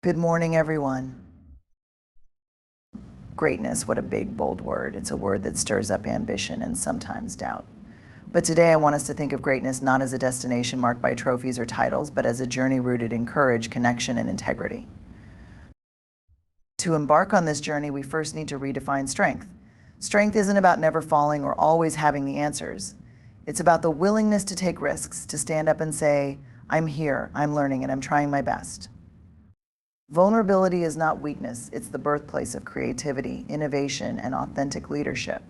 Good morning, everyone. Greatness, what a big, bold word. It's a word that stirs up ambition and sometimes doubt. But today I want us to think of greatness not as a destination marked by trophies or titles, but as a journey rooted in courage, connection, and integrity. To embark on this journey, we first need to redefine strength. Strength isn't about never falling or always having the answers. It's about the willingness to take risks, to stand up and say, I'm here, I'm learning, and I'm trying my best. Vulnerability is not weakness, it's the birthplace of creativity, innovation, and authentic leadership.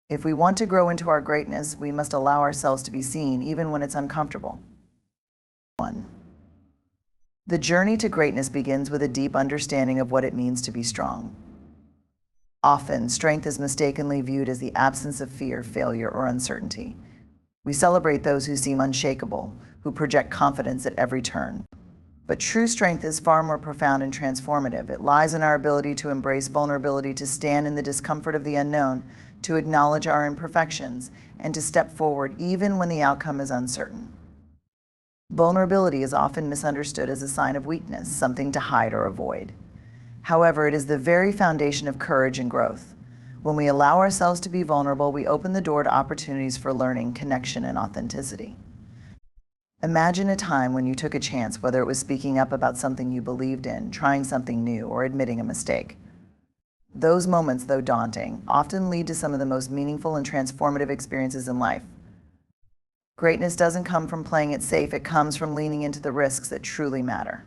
If we want to grow into our greatness, we must allow ourselves to be seen, even when it's uncomfortable. 1. The journey to greatness begins with a deep understanding of what it means to be strong. Often, strength is mistakenly viewed as the absence of fear, failure, or uncertainty. We celebrate those who seem unshakable, who project confidence at every turn. But true strength is far more profound and transformative. It lies in our ability to embrace vulnerability, to stand in the discomfort of the unknown, to acknowledge our imperfections, and to step forward even when the outcome is uncertain. Vulnerability is often misunderstood as a sign of weakness, something to hide or avoid. However, it is the very foundation of courage and growth. When we allow ourselves to be vulnerable, we open the door to opportunities for learning, connection, and authenticity. Imagine a time when you took a chance, whether it was speaking up about something you believed in, trying something new, or admitting a mistake. Those moments, though daunting, often lead to some of the most meaningful and transformative experiences in life. Greatness doesn't come from playing it safe, it comes from leaning into the risks that truly matter.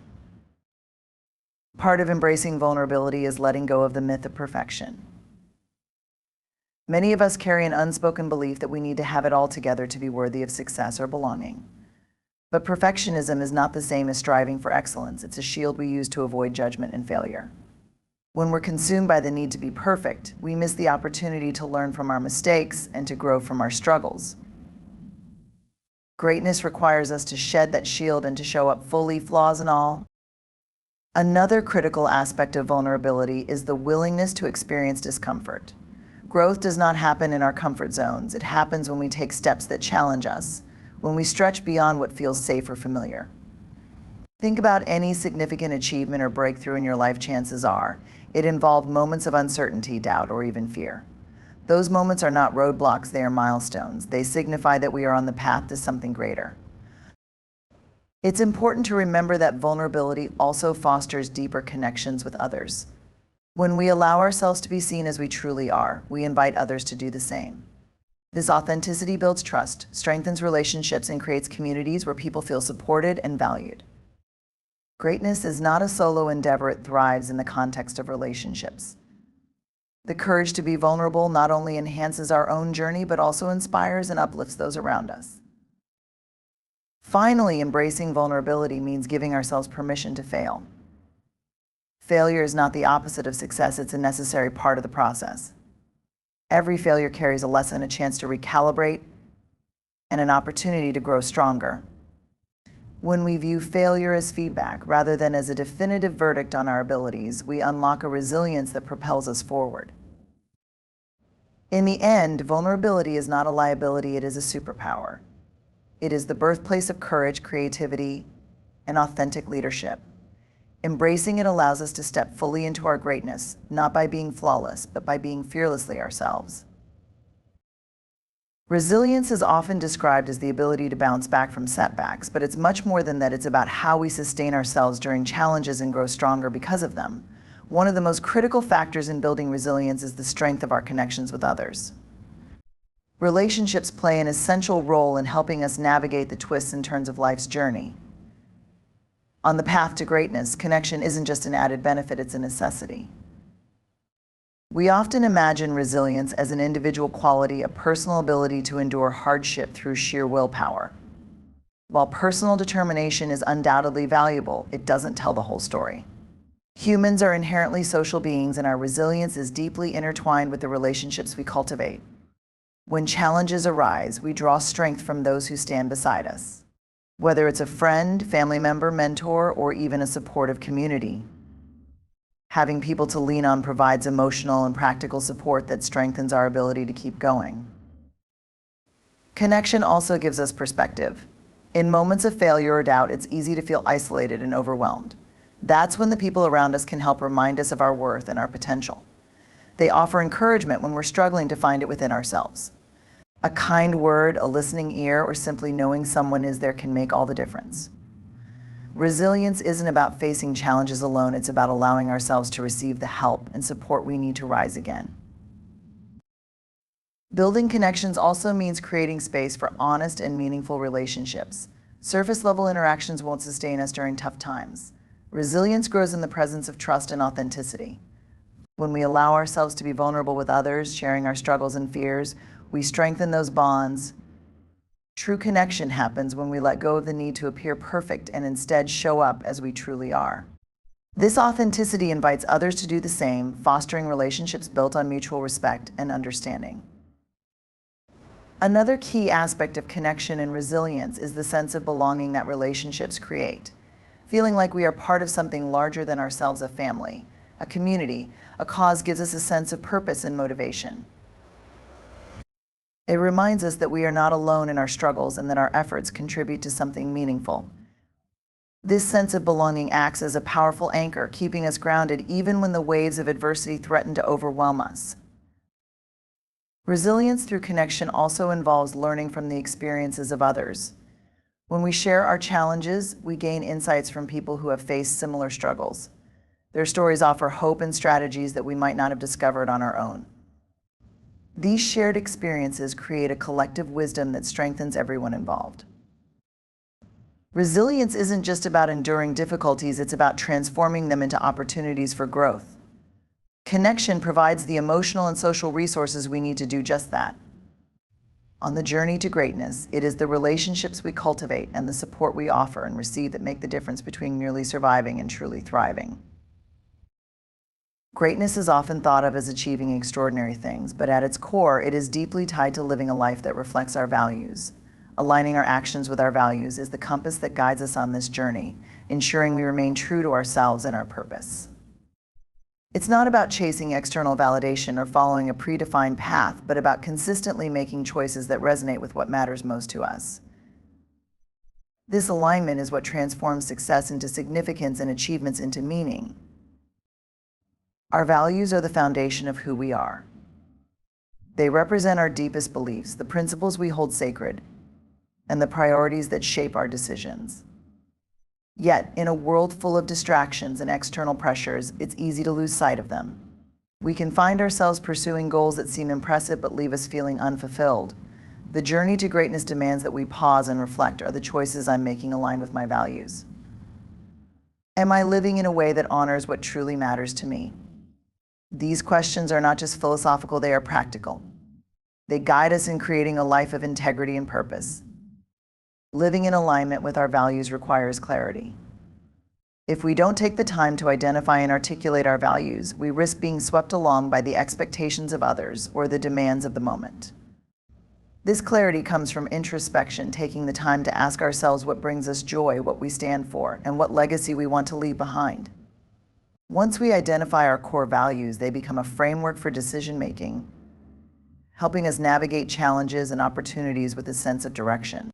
Part of embracing vulnerability is letting go of the myth of perfection. Many of us carry an unspoken belief that we need to have it all together to be worthy of success or belonging. But perfectionism is not the same as striving for excellence. It's a shield we use to avoid judgment and failure. When we're consumed by the need to be perfect, we miss the opportunity to learn from our mistakes and to grow from our struggles. Greatness requires us to shed that shield and to show up fully, flaws and all. Another critical aspect of vulnerability is the willingness to experience discomfort. Growth does not happen in our comfort zones. It happens when we take steps that challenge us, when we stretch beyond what feels safe or familiar. Think about any significant achievement or breakthrough in your life. Chances are it involved moments of uncertainty, doubt, or even fear. Those moments are not roadblocks, they are milestones. They signify that we are on the path to something greater. It's important to remember that vulnerability also fosters deeper connections with others. When we allow ourselves to be seen as we truly are, we invite others to do the same. This authenticity builds trust, strengthens relationships, and creates communities where people feel supported and valued. Greatness is not a solo endeavor, it thrives in the context of relationships. The courage to be vulnerable not only enhances our own journey, but also inspires and uplifts those around us. Finally, embracing vulnerability means giving ourselves permission to fail. Failure is not the opposite of success, it's a necessary part of the process. Every failure carries a lesson, a chance to recalibrate, and an opportunity to grow stronger. When we view failure as feedback rather than as a definitive verdict on our abilities, we unlock a resilience that propels us forward. In the end, vulnerability is not a liability, it is a superpower. It is the birthplace of courage, creativity, and authentic leadership. Embracing it allows us to step fully into our greatness, not by being flawless, but by being fearlessly ourselves. Resilience is often described as the ability to bounce back from setbacks, but it's much more than that. It's about how we sustain ourselves during challenges and grow stronger because of them. One of the most critical factors in building resilience is the strength of our connections with others. Relationships play an essential role in helping us navigate the twists and turns of life's journey. On the path to greatness, connection isn't just an added benefit, it's a necessity. We often imagine resilience as an individual quality, a personal ability to endure hardship through sheer willpower. While personal determination is undoubtedly valuable, it doesn't tell the whole story. Humans are inherently social beings, and our resilience is deeply intertwined with the relationships we cultivate. When challenges arise, we draw strength from those who stand beside us. Whether it's a friend, family member, mentor, or even a supportive community. Having people to lean on provides emotional and practical support that strengthens our ability to keep going. Connection also gives us perspective. In moments of failure or doubt, it's easy to feel isolated and overwhelmed. That's when the people around us can help remind us of our worth and our potential. They offer encouragement when we're struggling to find it within ourselves. A kind word, a listening ear, or simply knowing someone is there can make all the difference. Resilience isn't about facing challenges alone, it's about allowing ourselves to receive the help and support we need to rise again. Building connections also means creating space for honest and meaningful relationships. Surface-level interactions won't sustain us during tough times. Resilience grows in the presence of trust and authenticity. When we allow ourselves to be vulnerable with others, sharing our struggles and fears, we strengthen those bonds. True connection happens when we let go of the need to appear perfect and instead show up as we truly are. This authenticity invites others to do the same, fostering relationships built on mutual respect and understanding. Another key aspect of connection and resilience is the sense of belonging that relationships create. Feeling like we are part of something larger than ourselves, a family, a community, a cause gives us a sense of purpose and motivation. It reminds us that we are not alone in our struggles and that our efforts contribute to something meaningful. This sense of belonging acts as a powerful anchor, keeping us grounded even when the waves of adversity threaten to overwhelm us. Resilience through connection also involves learning from the experiences of others. When we share our challenges, we gain insights from people who have faced similar struggles. Their stories offer hope and strategies that we might not have discovered on our own. These shared experiences create a collective wisdom that strengthens everyone involved. Resilience isn't just about enduring difficulties, it's about transforming them into opportunities for growth. Connection provides the emotional and social resources we need to do just that. On the journey to greatness, it is the relationships we cultivate and the support we offer and receive that make the difference between merely surviving and truly thriving. Greatness is often thought of as achieving extraordinary things, but at its core, it is deeply tied to living a life that reflects our values. Aligning our actions with our values is the compass that guides us on this journey, ensuring we remain true to ourselves and our purpose. It's not about chasing external validation or following a predefined path, but about consistently making choices that resonate with what matters most to us. This alignment is what transforms success into significance and achievements into meaning. Our values are the foundation of who we are. They represent our deepest beliefs, the principles we hold sacred, and the priorities that shape our decisions. Yet, in a world full of distractions and external pressures, it's easy to lose sight of them. We can find ourselves pursuing goals that seem impressive but leave us feeling unfulfilled. The journey to greatness demands that we pause and reflect, are the choices I'm making aligned with my values? Am I living in a way that honors what truly matters to me? These questions are not just philosophical, they are practical. They guide us in creating a life of integrity and purpose. Living in alignment with our values requires clarity. If we don't take the time to identify and articulate our values, we risk being swept along by the expectations of others or the demands of the moment. This clarity comes from introspection, taking the time to ask ourselves what brings us joy, what we stand for, and what legacy we want to leave behind. Once we identify our core values, they become a framework for decision-making, helping us navigate challenges and opportunities with a sense of direction.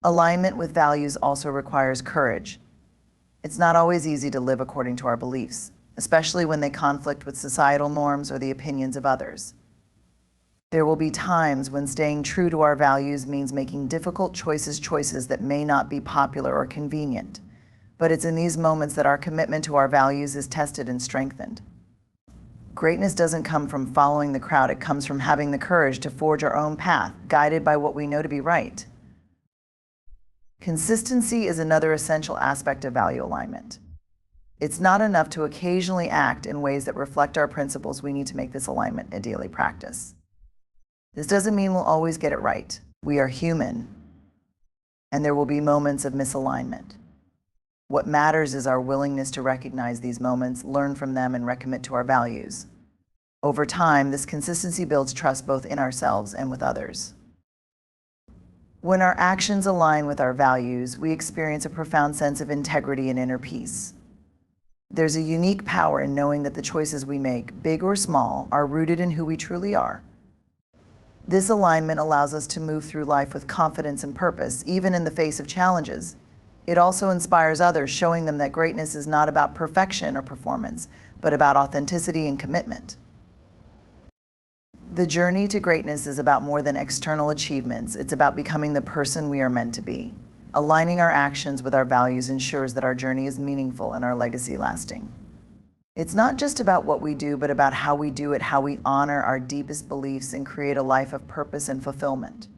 Alignment with values also requires courage. It's not always easy to live according to our beliefs, especially when they conflict with societal norms or the opinions of others. There will be times when staying true to our values means making difficult choices that may not be popular or convenient. But it's in these moments that our commitment to our values is tested and strengthened. Greatness doesn't come from following the crowd, it comes from having the courage to forge our own path, guided by what we know to be right. Consistency is another essential aspect of value alignment. It's not enough to occasionally act in ways that reflect our principles. We need to make this alignment a daily practice. This doesn't mean we'll always get it right. We are human, and there will be moments of misalignment. What matters is our willingness to recognize these moments, learn from them, and recommit to our values. Over time, this consistency builds trust both in ourselves and with others. When our actions align with our values, we experience a profound sense of integrity and inner peace. There's a unique power in knowing that the choices we make, big or small, are rooted in who we truly are. This alignment allows us to move through life with confidence and purpose, even in the face of challenges. It also inspires others, showing them that greatness is not about perfection or performance, but about authenticity and commitment. The journey to greatness is about more than external achievements. It's about becoming the person we are meant to be. Aligning our actions with our values ensures that our journey is meaningful and our legacy lasting. It's not just about what we do, but about how we do it, how we honor our deepest beliefs and create a life of purpose and fulfillment.